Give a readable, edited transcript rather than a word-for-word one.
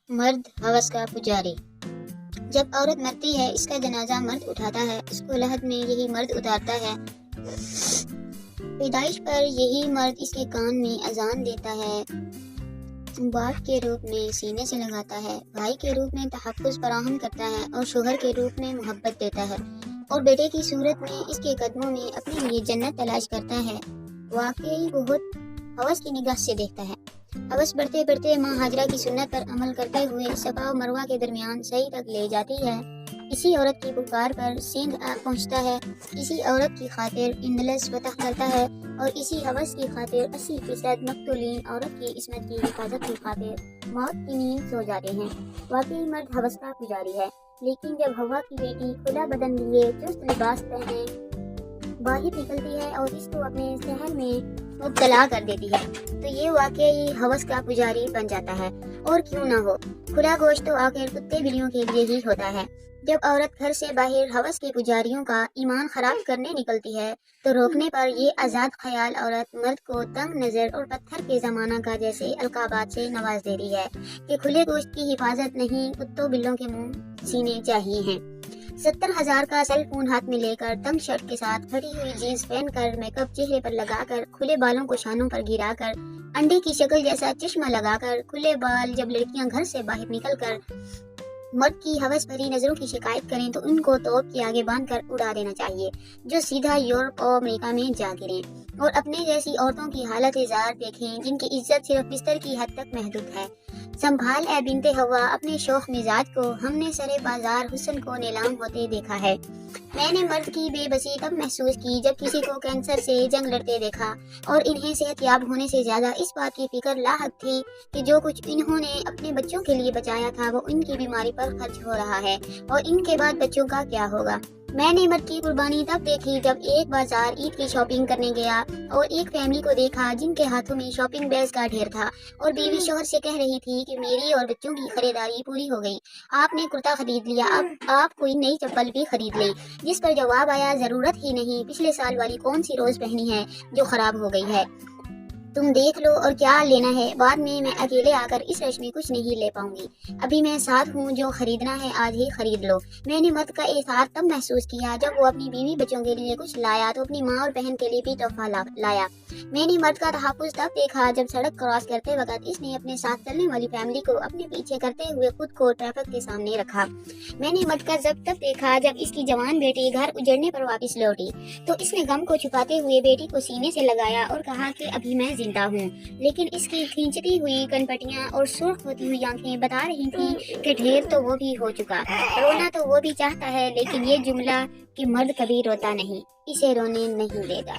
مرد ہوس کا پجاری۔ جب عورت مرتی ہے اس کا جنازہ مرد اٹھاتا ہے، اس کو لحد میں یہی مرد اتارتا ہے، پیدائش پر یہی مرد اس کے کان میں اذان دیتا ہے، باپ کے روپ میں سینے سے لگاتا ہے، بھائی کے روپ میں تحفظ فراہم کرتا ہے اور شوہر کے روپ میں محبت دیتا ہے، اور بیٹے کی صورت میں اس کے قدموں میں اپنے لیے جنت تلاش کرتا ہے۔ واقعی بہت ہوس کی نگاہ سے دیکھتا ہے۔ ہوس بڑھتے بڑھتے ماں ہاجرہ کی سنت پر عمل کرتے ہوئے صفا و مروہ کے درمیان صحیح تک لے جاتی ہے۔ اسی عورت کی پکار پر سندھ پہنچتا ہے، اسی عورت کی خاطر اندلس فتح کرتا ہے، اور اسی ہوس کی خاطر 80% مقتولین عورت کی عصمت کی حفاظت کی خاطر موت کی نیند سو جاتے ہیں۔ واقعی مرد ہوس کا پجاری ہے، لیکن جب ہوا کی بیٹی کھلا بدن لیے چست لباس پہنے باہر نکلتی ہے اور اس کو اپنے شہر میں مبتلا کر دیتی ہے تو یہ واقعی ہوس کا پجاری بن جاتا ہے۔ اور کیوں نہ ہو، کھلا گوشت تو آخر کتے بلیوں کے لیے ہی ہوتا ہے۔ جب عورت گھر سے باہر ہوس کے پجاریوں کا ایمان خراب کرنے نکلتی ہے تو روکنے پر یہ آزاد خیال عورت مرد کو تنگ نظر اور پتھر کے زمانہ کا جیسے القابات سے نواز دے رہی ہے کہ کھلے گوشت کی حفاظت نہیں، کتوں بلوں کے منہ سینے چاہیے ہیں۔ 70,000 کا سیل فون ہاتھ میں لے کر، تنگ شرٹ کے ساتھ، پھٹی ہوئی جینس پہن کر، میک اپ چہرے پر لگا کر، کھلے بالوں کو شانوں پر گرا کر، انڈے کی شکل جیسا چشمہ لگا کر، کھلے بال جب لڑکیاں گھر سے باہر نکل کر مرد کی ہوس بھری نظروں کی شکایت کریں تو ان کو توپ کے آگے باندھ کر اڑا دینا چاہیے، جو سیدھا یورپ اور امریکہ میں جا گریں، اور اپنے جیسی عورتوں کی حالت زار دیکھیں جن کی عزت صرف بستر کی حد تک محدود ہے۔ سنبھال اے بنت ہوا اپنے شوخ مزاج کو، ہم نے سرے بازار حسن کو نیلام ہوتے دیکھا ہے۔ میں نے مرد کی بے بسی تب محسوس کی جب کسی کو کینسر سے جنگ لڑتے دیکھا، اور انہیں صحت یاب ہونے سے زیادہ اس بات کی فکر لاحق تھی کہ جو کچھ انہوں نے اپنے بچوں کے لیے بچایا تھا وہ ان کی بیماری پر خرچ ہو رہا ہے، اور ان کے بعد بچوں کا کیا ہوگا۔ میں نے مرد کی قربانی تب دیکھی جب ایک بازار عید کی شاپنگ کرنے گیا اور ایک فیملی کو دیکھا جن کے ہاتھوں میں شاپنگ بیگز کا ڈھیر تھا، اور بیوی شوہر سے کہہ رہی تھی کہ میری اور بچوں کی خریداری پوری ہو گئی، آپ نے کرتا خرید لیا، اب آپ کوئی نئی چپل بھی خرید لیں، جس پر جواب آیا ضرورت ہی نہیں، پچھلے سال والی کون سی روز پہنی ہے جو خراب ہو گئی ہے، تم دیکھ لو اور کیا لینا ہے، بعد میں اکیلے آ کر اس رش میں کچھ نہیں لے پاؤں گی، ابھی میں ساتھ ہوں، جو خریدنا ہے آج ہی خرید لو۔ میں نے مرد کا احساس تب محسوس کیا جب وہ اپنی بیوی بچوں کے لیے کچھ لایا تو اپنی ماں اور بہن کے لیے بھی تحفہ لایا۔ میں نے مرد کا تحفظ تب دیکھا جب سڑک کراس کرتے وقت اس نے اپنے ساتھ چلنے والی فیملی کو اپنے پیچھے کرتے ہوئے خود کو ٹریفک کے سامنے رکھا۔ میں نے مرد کا ضبط تب دیکھا جب اس کی جوان بیٹی گھر اجڑنے پر واپس لوٹی تو اس نے غم کو چھپاتے ہوئے بیٹی کو سینے سے لگایا اور کہا کہ ابھی میں زندہ ہوں، لیکن اس کی کھینچتی ہوئی کنپٹیاں اور سرخ ہوتی ہوئی آنکھیں بتا رہی تھیں کہ ڈھیر تو وہ بھی ہو چکا، رونا تو وہ بھی چاہتا ہے، لیکن یہ جملہ کہ مرد کبھی روتا نہیں اسے رونے نہیں دیتا۔